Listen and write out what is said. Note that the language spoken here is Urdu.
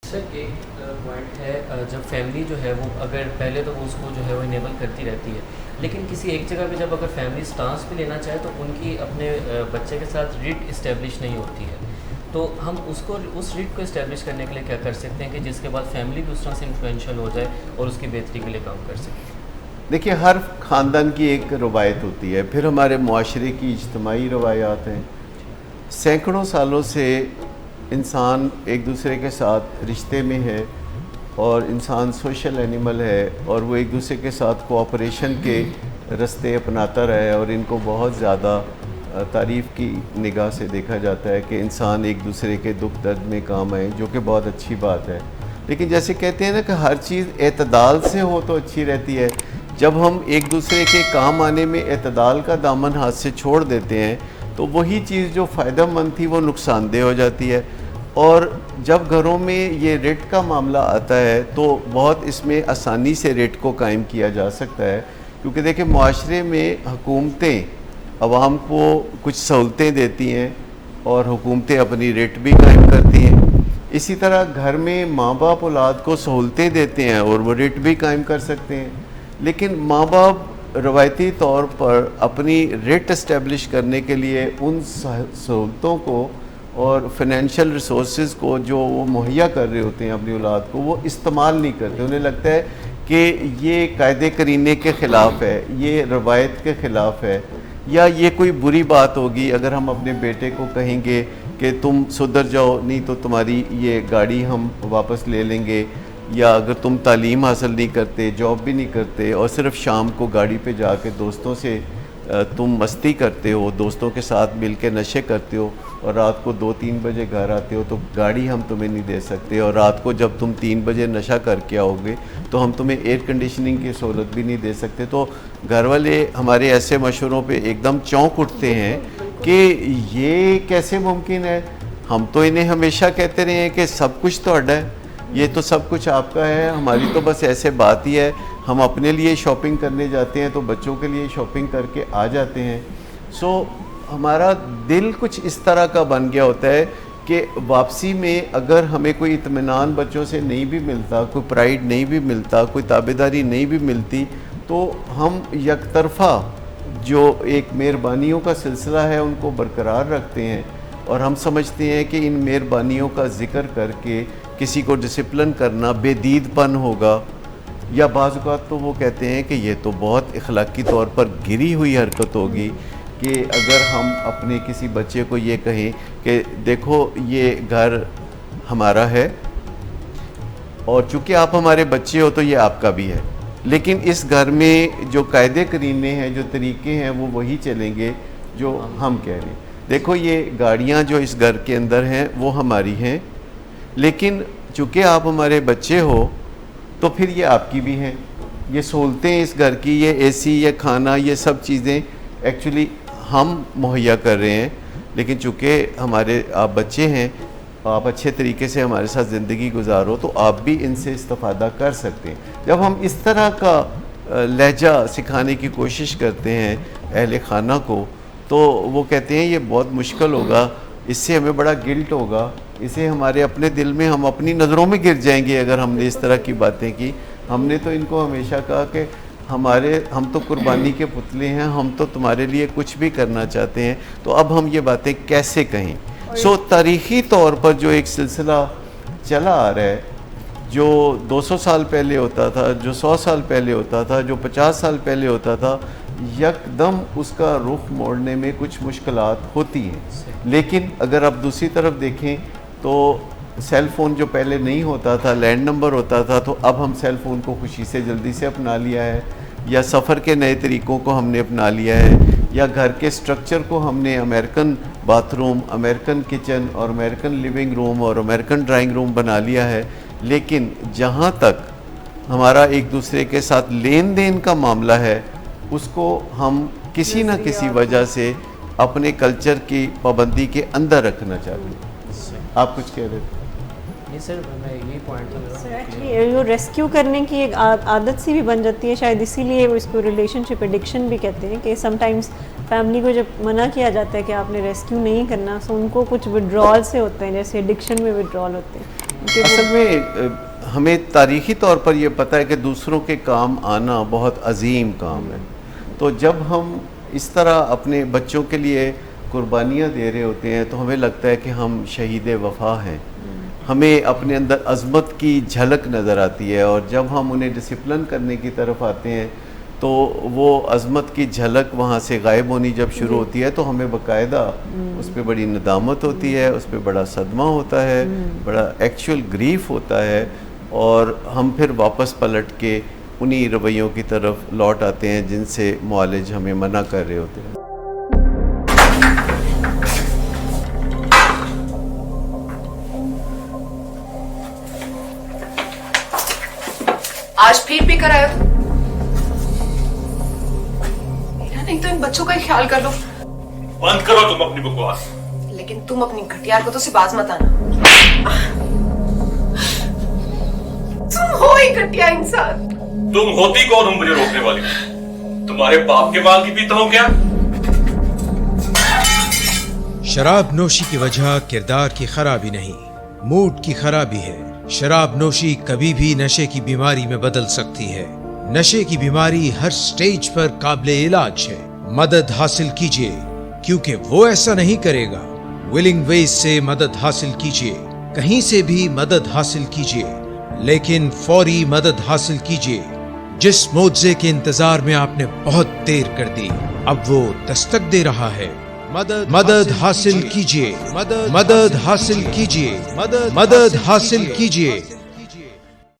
سر ایک پوائنٹ ہے، جب فیملی جو ہے وہ اگر پہلے تو اس کو جو ہے وہ انیبل کرتی رہتی ہے، لیکن کسی ایک جگہ پہ جب اگر فیملی سٹانس بھی لینا چاہے تو ان کی اپنے بچے کے ساتھ ریٹ اسٹیبلش نہیں ہوتی ہے، تو ہم اس ریٹ کو اسٹیبلش کرنے کے لیے کیا کر سکتے ہیں کہ جس کے بعد فیملی بھی اس طرح سے انفلوئنشیل ہو جائے اور اس کی بہتری کے لیے کام کر سکے؟ دیکھیے، ہر خاندان کی ایک روایت ہوتی ہے، پھر ہمارے معاشرے کی اجتماعی روایات ہیں. سینکڑوں سالوں سے انسان ایک دوسرے کے ساتھ رشتے میں ہے اور انسان سوشل اینیمل ہے، اور وہ ایک دوسرے کے ساتھ کوآپریشن کے رستے اپناتا رہا ہے، اور ان کو بہت زیادہ تعریف کی نگاہ سے دیکھا جاتا ہے کہ انسان ایک دوسرے کے دکھ درد میں کام آئے، جو کہ بہت اچھی بات ہے. لیکن جیسے کہتے ہیں نا کہ ہر چیز اعتدال سے ہو تو اچھی رہتی ہے. جب ہم ایک دوسرے کے کام آنے میں اعتدال کا دامن ہاتھ سے چھوڑ دیتے ہیں تو وہی چیز جو فائدہ مند تھی وہ نقصان دہ ہو جاتی ہے. اور جب گھروں میں یہ ریٹ کا معاملہ آتا ہے تو بہت اس میں آسانی سے ریٹ کو قائم کیا جا سکتا ہے، کیونکہ دیکھیں معاشرے میں حکومتیں عوام کو کچھ سہولتیں دیتی ہیں اور حکومتیں اپنی ریٹ بھی قائم کرتی ہیں. اسی طرح گھر میں ماں باپ اولاد کو سہولتیں دیتے ہیں اور وہ ریٹ بھی قائم کر سکتے ہیں. لیکن ماں باپ روایتی طور پر اپنی ریٹ اسٹیبلش کرنے کے لیے ان سہولتوں کو اور فائنینشیل ریسورسز کو جو وہ مہیا کر رہے ہوتے ہیں اپنی اولاد کو، وہ استعمال نہیں کرتے. انہیں لگتا ہے کہ یہ قاعدے کرینے کے خلاف ہے، یہ روایت کے خلاف ہے، یا یہ کوئی بری بات ہوگی اگر ہم اپنے بیٹے کو کہیں گے کہ تم سدھر جاؤ، نہیں تو تمہاری یہ گاڑی ہم واپس لے لیں گے، یا اگر تم تعلیم حاصل نہیں کرتے، جاب بھی نہیں کرتے، اور صرف شام کو گاڑی پہ جا کے دوستوں سے تم مستی کرتے ہو، دوستوں کے ساتھ مل کے نشے کرتے ہو، اور رات کو 2-3 بجے گھر آتے ہو، تو گاڑی ہم تمہیں نہیں دے سکتے، اور رات کو جب تم 3 بجے نشہ کر کے آؤ گے تو ہم تمہیں ایئر کنڈیشننگ کی سہولت بھی نہیں دے سکتے. تو گھر والے ہمارے ایسے مشوروں پہ ایک دم چونک اٹھتے ہیں کہ یہ کیسے ممکن ہے. ہم تو انہیں ہمیشہ کہتے رہے ہیں کہ سب کچھ تو اڈا ہے، یہ تو سب کچھ آپ کا ہے، ہماری تو بس ایسے بات ہی ہے. ہم اپنے لیے شاپنگ کرنے جاتے ہیں تو بچوں کے لیے شاپنگ کر کے آ جاتے ہیں. سو ہمارا دل کچھ اس طرح کا بن گیا ہوتا ہے کہ واپسی میں اگر ہمیں کوئی اطمینان بچوں سے نہیں بھی ملتا، کوئی پرائیڈ نہیں بھی ملتا، کوئی تابعداری نہیں بھی ملتی، تو ہم یک طرفہ جو ایک مہربانیوں کا سلسلہ ہے ان کو برقرار رکھتے ہیں، اور ہم سمجھتے ہیں کہ ان مہربانیوں کا ذکر کر کے کسی کو ڈسپلن کرنا بے دید پن ہوگا. یا بعض اوقات تو وہ کہتے ہیں کہ یہ تو بہت اخلاقی طور پر گری ہوئی حرکت ہوگی کہ اگر ہم اپنے کسی بچے کو یہ کہیں کہ دیکھو یہ گھر ہمارا ہے اور چونکہ آپ ہمارے بچے ہو تو یہ آپ کا بھی ہے، لیکن اس گھر میں جو قاعدے کرینے ہیں، جو طریقے ہیں، وہ وہی چلیں گے جو ہم کہہ رہے ہیں. دیکھو یہ گاڑیاں جو اس گھر کے اندر ہیں وہ ہماری ہیں، لیکن چونکہ آپ ہمارے بچے ہو تو پھر یہ آپ کی بھی ہیں. یہ سہولتیں اس گھر کی، یہ اے سی، یہ کھانا، یہ سب چیزیں ایکچولی ہم مہیا کر رہے ہیں، لیکن چونکہ ہمارے آپ بچے ہیں، آپ اچھے طریقے سے ہمارے ساتھ زندگی گزارو تو آپ بھی ان سے استفادہ کر سکتے ہیں. جب ہم اس طرح کا لہجہ سکھانے کی کوشش کرتے ہیں اہل خانہ کو تو وہ کہتے ہیں یہ بہت مشکل ہوگا، اس سے ہمیں بڑا گلٹ ہوگا، اسے ہمارے اپنے دل میں ہم اپنی نظروں میں گر جائیں گے اگر ہم نے اس طرح کی باتیں کی. ہم نے تو ان کو ہمیشہ کہا کہ ہم تو قربانی کے پتلے ہیں، ہم تو تمہارے لیے کچھ بھی کرنا چاہتے ہیں، تو اب ہم یہ باتیں کیسے کہیں. تاریخی طور پر جو ایک سلسلہ چلا آ رہا ہے، جو 200 سال پہلے ہوتا تھا، جو 100 سال پہلے ہوتا تھا، جو 50 سال پہلے ہوتا تھا، یک دم اس کا رخ موڑنے میں کچھ مشکلات ہوتی ہیں. لیکن اگر آپ دوسری طرف دیکھیں تو سیل فون جو پہلے نہیں ہوتا تھا، لینڈ نمبر ہوتا تھا، تو اب ہم سیل فون کو خوشی سے جلدی سے اپنا لیا ہے، یا سفر کے نئے طریقوں کو ہم نے اپنا لیا ہے، یا گھر کے سٹرکچر کو ہم نے American bath room, American kitchen اور امریکن لیونگ روم اور امریکن ڈرائنگ روم بنا لیا ہے. لیکن جہاں تک ہمارا ایک دوسرے کے ساتھ لین دین کا معاملہ ہے، اس کو ہم کسی نہ کسی وجہ سے اپنے کلچر کی پابندی کے اندر رکھنا چاہتے ہیں. آپ کچھ کہہ رہے تھے؟ نہیں سر، میں یہی پوائنٹ ایکچولی ریسکیو کرنے کی ایک عادت سی بھی بن جاتی ہے، شاید اسی لیے وہ اس کو ریلیشن شپ ایڈکشن بھی کہتے ہیں، کہ سم ٹائمز فیملی کو جب منع کیا جاتا ہے کہ آپ نے ریسکیو نہیں کرنا، سو ان کو کچھ وڈرال سے ہوتے ہیں، جیسے ایڈکشن میں وڈرال ہوتے ہیں، کہ اصل میں ہمیں تاریخی طور پر یہ پتہ ہے کہ دوسروں کے کام آنا بہت عظیم کام ہے. تو جب ہم اس طرح اپنے بچوں کے لیے قربانیاں دے رہے ہوتے ہیں تو ہمیں لگتا ہے کہ ہم شہید وفا ہیں. ہمیں اپنے اندر عظمت کی جھلک نظر آتی ہے، اور جب ہم انہیں ڈسپلن کرنے کی طرف آتے ہیں تو وہ عظمت کی جھلک وہاں سے غائب ہونی جب شروع ہوتی ہے تو ہمیں باقاعدہ اس پہ بڑی ندامت ہوتی ہے، اس پہ بڑا صدمہ ہوتا ہے، بڑا ایکچول گریف ہوتا ہے، اور ہم پھر واپس پلٹ کے انہی رویوں کی طرف لوٹ آتے ہیں جن سے معالج ہمیں منع کر رہے ہوتے ہیں. آج پھر بھی کرایا تو میرا نہیں تو ان بچوں کا ہی خیال کر لو. بند کرو تم اپنی بکواس. لیکن تم اپنی گھٹیا حرکتوں سے باز مت آنا. تم ہو ہی گھٹیا انسان. تم ہوتی کون ہو مجھے روکنے والی؟ تمہارے باپ کے مال کی پیتا ہوں کیا؟ شراب نوشی کی وجہ کردار کی خرابی نہیں، موڈ کی خرابی ہے. شراب نوشی کبھی بھی نشے کی بیماری میں بدل سکتی ہے. نشے کی بیماری ہر سٹیج پر قابل علاج ہے. مدد حاصل کیجیے کیونکہ وہ ایسا نہیں کرے گا. ولنگ ویز سے مدد حاصل کیجیے، کہیں سے بھی مدد حاصل کیجیے، لیکن فوری مدد حاصل کیجیے. جس معجزے کے انتظار میں آپ نے بہت دیر کر دی اب وہ دستک دے رہا ہے. مدد حاصل کیجیے، مدد حاصل کیجیے، مدد حاصل کیجیے.